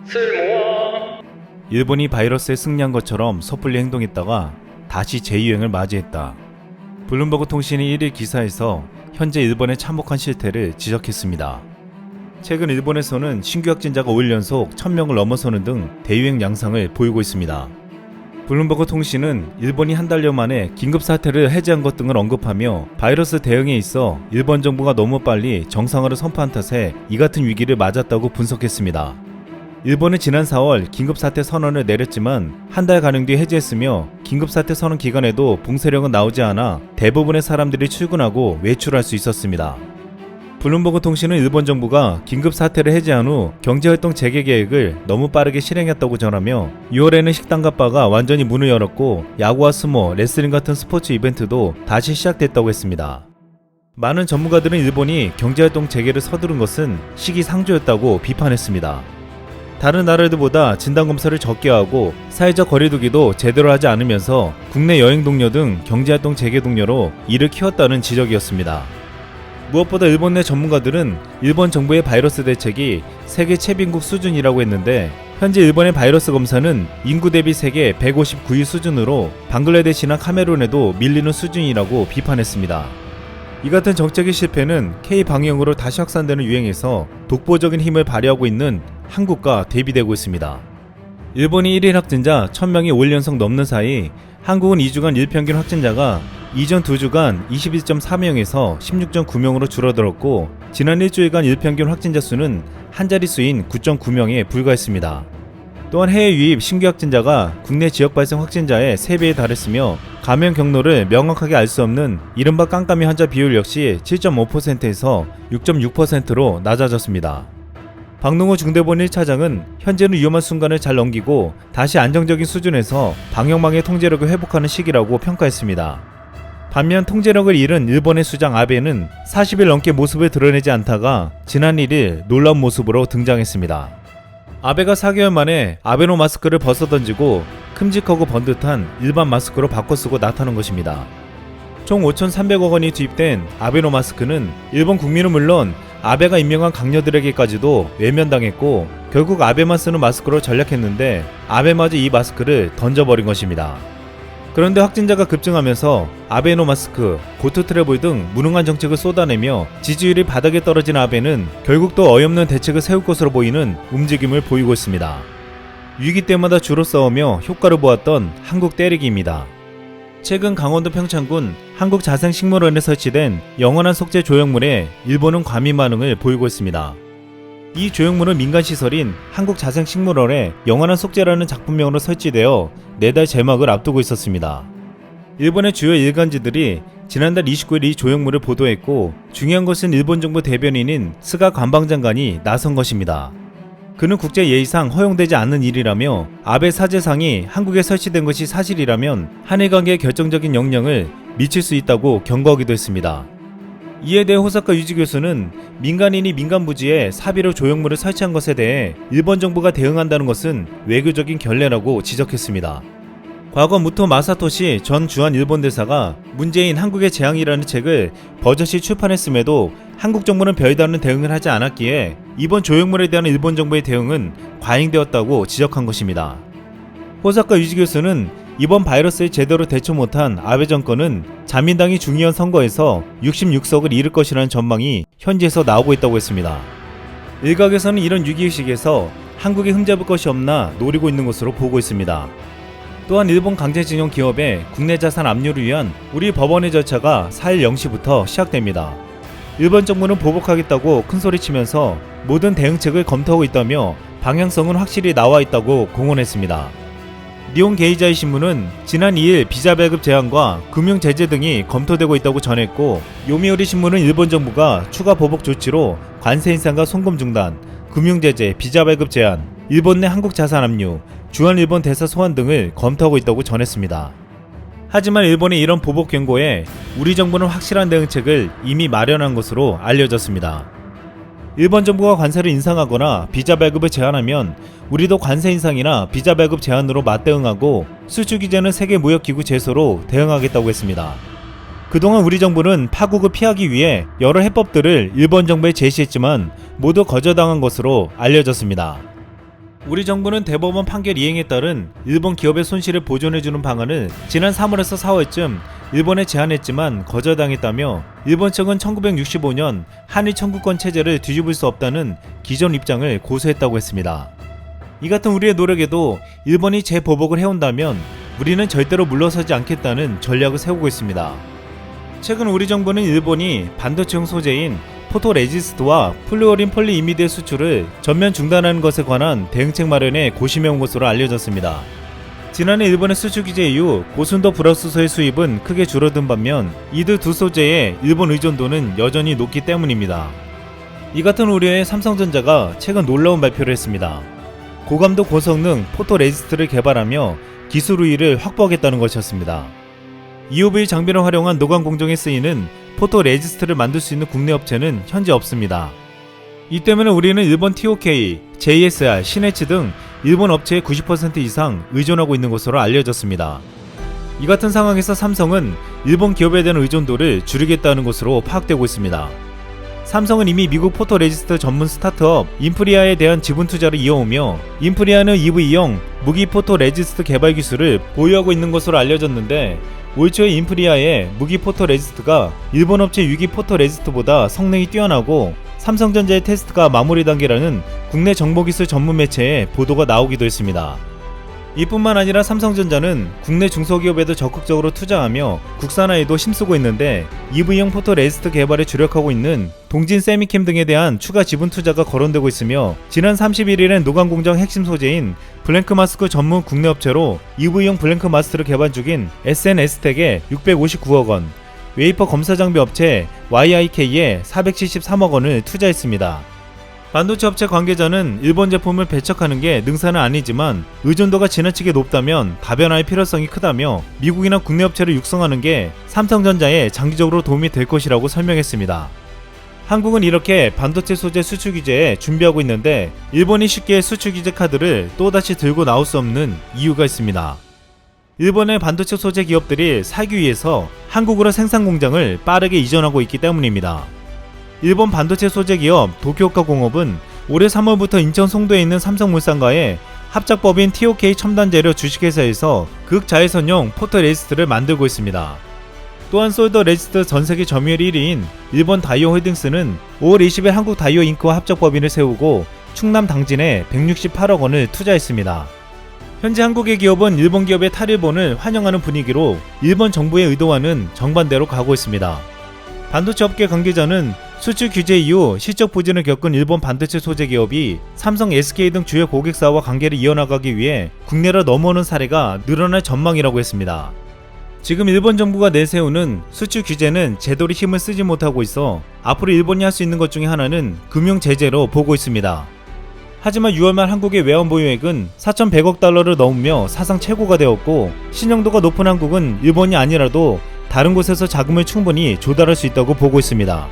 쓸모아. 일본이 바이러스에 승리한 것처럼 섣불리 행동했다가 다시 재유행을 맞이했다. 블룸버그 통신이 1일 기사에서 현재 일본의 참혹한 실태를 지적했습니다. 최근 일본에서는 신규 확진자가 5일 연속 1000명을 넘어서는 등 대유행 양상을 보이고 있습니다. 블룸버그 통신은 일본이 한 달여 만에 긴급사태를 해제한 것 등을 언급하며 바이러스 대응에 있어 일본 정부가 너무 빨리 정상화를 선포한 탓에 이 같은 위기를 맞았다고 분석했습니다. 일본은 지난 4월 긴급사태 선언을 내렸지만 한 달 가량 뒤 해제했으며 긴급사태 선언 기간에도 봉쇄령은 나오지 않아 대부분의 사람들이 출근하고 외출할 수 있었습니다. 블룸버그 통신은 일본 정부가 긴급사태를 해제한 후 경제활동 재개 계획을 너무 빠르게 실행했다고 전하며 6월에는 식당과 바가 완전히 문을 열었고 야구와 스모, 레슬링 같은 스포츠 이벤트도 다시 시작됐다고 했습니다. 많은 전문가들은 일본이 경제활동 재개를 서두른 것은 시기상조였다고 비판했습니다. 다른 나라들보다 진단검사를 적게 하고 사회적 거리두기도 제대로 하지 않으면서 국내 여행 동료 등 경제활동 재개 동료로 이를 키웠다는 지적이었습니다. 무엇보다 일본 내 전문가들은 일본 정부의 바이러스 대책이 세계 최빈국 수준이라고 했는데 현재 일본의 바이러스 검사는 인구 대비 세계 159위 수준으로 방글라데시나 카메룬에도 밀리는 수준이라고 비판했습니다. 이 같은 정책의 실패는 K-방역으로 다시 확산되는 유행에서 독보적인 힘을 발휘하고 있는 한국과 대비되고 있습니다. 일본이 1일 확진자 1000명이 5일 연속 넘는 사이 한국은 2주간 일평균 확진자가 이전 2주간 21.4명에서 16.9명으로 줄어들었고 지난 일주일간 일평균 확진자 수는 한 자릿수인 9.9명에 불과했습니다. 또한 해외 유입 신규 확진자가 국내 지역 발생 확진자의 3배에 달했으며 감염 경로를 명확하게 알 수 없는 이른바 깜깜이 환자 비율 역시 7.5%에서 6.6%로 낮아졌습니다. 박능호 중대본 1차장은 현재는 위험한 순간을 잘 넘기고 다시 안정적인 수준에서 방역망의 통제력을 회복하는 시기라고 평가했습니다. 반면 통제력을 잃은 일본의 수장 아베는 40일 넘게 모습을 드러내지 않다가 지난 1일 놀라운 모습으로 등장했습니다. 아베가 4개월 만에 아베노 마스크를 벗어던지고 큼직하고 번듯한 일반 마스크로 바꿔 쓰고 나타난 것입니다. 총 5,300억 원이 투입된 아베노 마스크는 일본 국민은 물론 아베가 임명한 강요들에게까지도 외면당했고 결국 아베만 쓰는 마스크로 전략했는데 아베마저 이 마스크를 던져버린 것입니다. 그런데 확진자가 급증하면서 아베노 마스크, 고트 트래블 등 무능한 정책을 쏟아내며 지지율이 바닥에 떨어진 아베는 결국 또 어이없는 대책을 세울 것으로 보이는 움직임을 보이고 있습니다. 위기 때마다 주로 싸우며 효과를 보았던 한국 때리기입니다. 최근 강원도 평창군 한국자생식물원에 설치된 영원한 속재 조형물에 일본은 과민 반응을 보이고 있습니다. 이 조형물은 민간시설인 한국자생식물원에 영원한 속재라는 작품명으로 설치되어 내달 제막을 앞두고 있었습니다. 일본의 주요 일간지들이 지난달 29일 이 조형물을 보도했고 중요한 것은 일본 정부 대변인인 스가 관방장관이 나선 것입니다. 그는 국제예의상 허용되지 않는 일이라며 아베 사제상이 한국에 설치된 것이 사실이라면 한일 관계에 결정적인 영향을 미칠 수 있다고 경고하기도 했습니다. 이에 대해 호사카 유지 교수는 민간인이 민간 부지에 사비로 조형물을 설치한 것에 대해 일본 정부가 대응한다는 것은 외교적인 결례라고 지적했습니다. 과거 무토 마사토시 전 주한 일본 대사가 문재인 한국의 재앙이라는 책을 버젓이 출판했음에도 한국 정부는 별다른 대응을 하지 않았기에 이번 조형물에 대한 일본 정부의 대응은 과잉되었다고 지적한 것입니다. 호사카 유지 교수는 이번 바이러스에 제대로 대처 못한 아베 정권은 자민당이 중의원 선거에서 66석을 잃을 것이라는 전망이 현지에서 나오고 있다고 했습니다. 일각에서는 이런 위기의식에서 한국에 흠잡을 것이 없나 노리고 있는 것으로 보고 있습니다. 또한 일본 강제징용 기업의 국내 자산 압류를 위한 우리 법원의 절차가 4일 0시부터 시작됩니다. 일본 정부는 보복하겠다고 큰소리치면서 모든 대응책을 검토하고 있다며 방향성은 확실히 나와 있다고 공언했습니다. 니혼 게이자이 신문은 지난 2일 비자 발급 제한과 금융 제재 등이 검토되고 있다고 전했고 요미우리 신문은 일본 정부가 추가 보복 조치로 관세 인상과 송금 중단, 금융 제재, 비자 발급 제한, 일본 내 한국 자산 압류, 주한 일본 대사 소환 등을 검토하고 있다고 전했습니다. 하지만 일본의 이런 보복 경고에 우리 정부는 확실한 대응책을 이미 마련한 것으로 알려졌습니다. 일본 정부가 관세를 인상하거나 비자 발급을 제한하면 우리도 관세 인상이나 비자 발급 제한으로 맞대응하고 수출 규제는 세계무역기구 제소로 대응하겠다고 했습니다. 그동안 우리 정부는 파국을 피하기 위해 여러 해법들을 일본 정부에 제시했지만 모두 거절당한 것으로 알려졌습니다. 우리 정부는 대법원 판결 이행에 따른 일본 기업의 손실을 보존해주는 방안을 지난 3월에서 4월쯤 일본에 제안했지만 거절당했다며 일본 측은 1965년 한일 청구권 체제를 뒤집을 수 없다는 기존 입장을 고수했다고 했습니다. 이 같은 우리의 노력에도 일본이 재보복을 해온다면 우리는 절대로 물러서지 않겠다는 전략을 세우고 있습니다. 최근 우리 정부는 일본이 반도체용 소재인 포토레지스트와 플루오린 폴리이미드의 수출을 전면 중단하는 것에 관한 대응책 마련에 고심해온 것으로 알려졌습니다. 지난해 일본의 수출 규제 이후 고순도 브라우스소의 수입은 크게 줄어든 반면 이들 두 소재의 일본 의존도는 여전히 높기 때문입니다. 이 같은 우려에 삼성전자가 최근 놀라운 발표를 했습니다. 고감도 고성능 포토레지스트를 개발하며 기술 우위를 확보하겠다는 것이었습니다. EUV 장비를 활용한 노광 공정에 쓰이는 포토레지스트를 만들 수 있는 국내 업체는 현재 없습니다. 이 때문에 우리는 일본 TOK, JSR, 시네츠 등 일본 업체의 90% 이상 의존하고 있는 것으로 알려졌습니다. 이 같은 상황에서 삼성은 일본 기업에 대한 의존도를 줄이겠다는 것으로 파악되고 있습니다. 삼성은 이미 미국 포토레지스트 전문 스타트업 인프리아에 대한 지분 투자를 이어오며 인프리아는 EV용 무기 포토레지스트 개발 기술을 보유하고 있는 것으로 알려졌는데 올 초에 인프리아의 무기 포토레지스트가 일본 업체 유기 포토레지스트보다 성능이 뛰어나고 삼성전자의 테스트가 마무리 단계라는 국내 정보기술 전문 매체에 보도가 나오기도 했습니다. 이뿐만 아니라 삼성전자는 국내 중소기업에도 적극적으로 투자하며 국산화에도 힘쓰고 있는데 EV용 포토레지스트 개발에 주력하고 있는 동진 세미캠 등에 대한 추가 지분 투자가 거론되고 있으며 지난 31일엔 노광공정 핵심 소재인 블랭크 마스크 전문 국내 업체로 EV용 블랭크 마스크를 개발 중인 SNS텍에 659억 원, 웨이퍼 검사 장비 업체 YIK에 473억 원을 투자했습니다. 반도체 업체 관계자는 일본 제품을 배척하는 게 능사는 아니지만 의존도가 지나치게 높다면 다변화의 필요성이 크다며 미국이나 국내 업체를 육성하는 게 삼성전자에 장기적으로 도움이 될 것이라고 설명했습니다. 한국은 이렇게 반도체 소재 수출 규제에 준비하고 있는데 일본이 쉽게 수출 규제 카드를 또다시 들고 나올 수 없는 이유가 있습니다. 일본의 반도체 소재 기업들이 살기 위해서 한국으로 생산 공장을 빠르게 이전하고 있기 때문입니다. 일본 반도체 소재 기업 도쿄오카 공업은 올해 3월부터 인천 송도에 있는 삼성물산과의 합작법인 TOK 첨단재료 주식회사에서 극자외선용 포토레지스트를 만들고 있습니다. 또한 솔더 레지스트 전세계 점유율 1위인 일본 다이오 홀딩스는 5월 20일 한국 다이오 잉크와 합작법인을 세우고 충남 당진에 168억 원을 투자했습니다. 현재 한국의 기업은 일본 기업의 탈일본을 환영하는 분위기로 일본 정부의 의도와는 정반대로 가고 있습니다. 반도체 업계 관계자는 수출 규제 이후 실적 부진을 겪은 일본 반도체 소재 기업이 삼성, SK 등 주요 고객사와 관계를 이어나가기 위해 국내로 넘어오는 사례가 늘어날 전망이라고 했습니다. 지금 일본 정부가 내세우는 수출 규제는 제대로 힘을 쓰지 못하고 있어 앞으로 일본이 할 수 있는 것 중에 하나는 금융 제재로 보고 있습니다. 하지만 6월 말 한국의 외환 보유액은 4,100억 달러를 넘으며 사상 최고가 되었고 신용도가 높은 한국은 일본이 아니라도 다른 곳에서 자금을 충분히 조달할 수 있다고 보고 있습니다.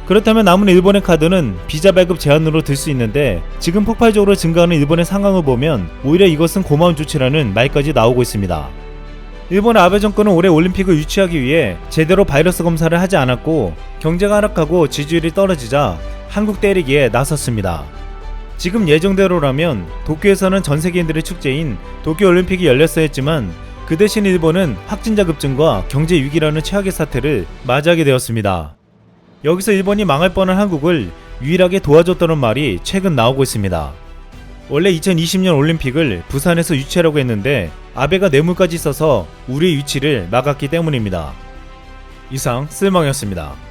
그렇다면 남은 일본의 카드는 비자 발급 제한으로 들 수 있는데 지금 폭발적으로 증가하는 일본의 상황을 보면 오히려 이것은 고마운 조치라는 말까지 나오고 있습니다. 일본의 아베 정권은 올해 올림픽을 유치하기 위해 제대로 바이러스 검사를 하지 않았고 경제가 하락하고 지지율이 떨어지자 한국 때리기에 나섰습니다. 지금 예정대로라면 도쿄에서는 전 세계인들의 축제인 도쿄올림픽이 열렸어야 했지만 그 대신 일본은 확진자 급증과 경제 위기라는 최악의 사태를 맞이하게 되었습니다. 여기서 일본이 망할 뻔한 한국을 유일하게 도와줬다는 말이 최근 나오고 있습니다. 원래 2020년 올림픽을 부산에서 유치하려고 했는데 아베가 뇌물까지 써서 우리의 유치를 막았기 때문입니다. 이상 쓸멍이었습니다.